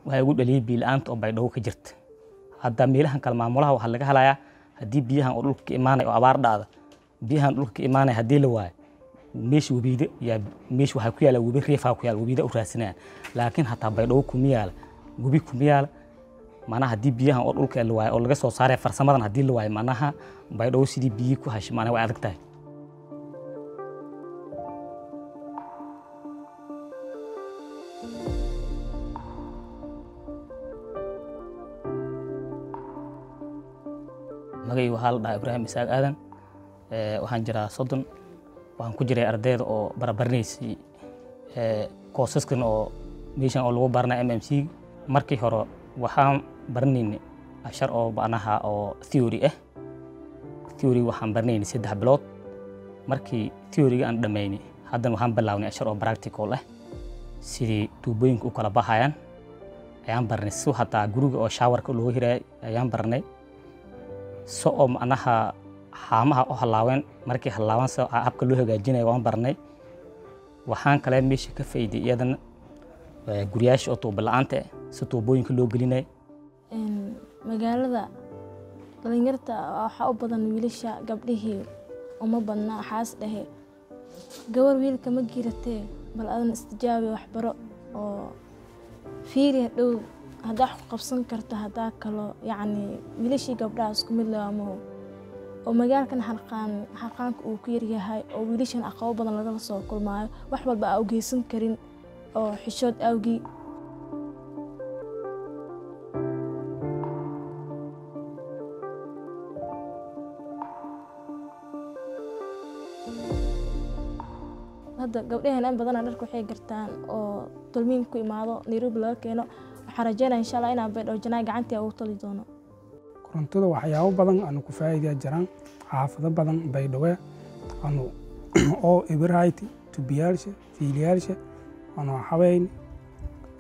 waxay ugu dhaliyay biilaanta oo Baidoa ka jirta hadda meelahan kala maamulaha waxa laga helayaa hadii biyahan oo dhulka imaanay oo abaar dhacda biyahan dhulka imaanay hadii la waayo meesha wabida ya meesha waxa ku yaala wabi reefa ku yaala wabida u raadsanaa laakiin hatta Baidoa ku miyaala wabi ku miyaala mana hadii biyahan oo dhulka la waayo oo laga soo saaray farsamadan hadii la waayo manaha Baidoa sidii biyo ku hash mana way adag tahay magay waxa la dhahay Ibrahim Isaaq Aadan waxaan jiraa 30 waxaan ku jiray ardayda oo barabarnaysi courses-kan oo meeshan oo lagu barnaa MMC markii hore waxaan barnaynay ashar oo banaha oo theory waxaan barnaynay 3 bilood markii theory-ga aan dhameynay haddana waxaan bilawnay ashar oo practical ah sidii tuubooyinka u kala baxayaan ayaan barnay soo hataa guriga oo showerka loo hiray ayaan barnay soo manaha haamaha oo halaaween markii halaawan soo habka loo hagaajinayo waan barnay waxaan kale meesha ka faa'iiday iyadana guriyaasha oo tuubo la'aanta si tuubooyinka loo gelinay magaalada dhalinyarta waxa u badan wiilasha gabdhihii uma badna xaas dhahe gawar wiilka ma giratee bal adan istijaabi wax baro oo fiiri dhow هذا قبصن كرت هذا كله يعني ويلشي قبل اسكو مid laamo oo magaalkan halqaan uu ku yar yahay oo wiilashan aqoon badan laga soo kulmaayo wax walba oo geysan karin oo xishood awgi hadda gabdhahan badan dharku waxay gartaan oo dulmiin ku imaado Nairobi laga keeno xarajana insha Allah inaan Baidoa janaa gacantii ugu tali doono korontada waxyaabo badan aan ku faa'iideeyaa jiraan xaafado badan Baidoa aanu oo ibraahiti tubiyaalsha fiiliyaalsha aanu haweyn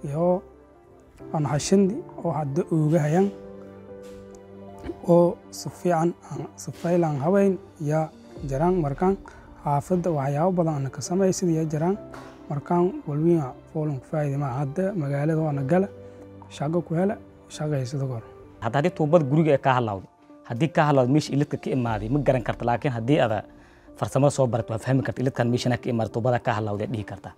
iyo aanu hashindi oo hadda uga hayaan oo sufaylan haweyn ya jiraan markaan xaafada waxyaabo badan aan ka sameeyay jiraan markaan walwiina foolan ku faa'iideeyaa ma hadda magaalada waana gala shaqo ku hela shaqaysido goor hadii tuubad guriga ka halawdo hadii ka halawdo meesh ilidka ka imaaday ma garan karta laakiin hadii ada farsamada soo barato waa fahmi karta ilidkan meeshana ka imaaday tuubada ka halawdo dhigi karta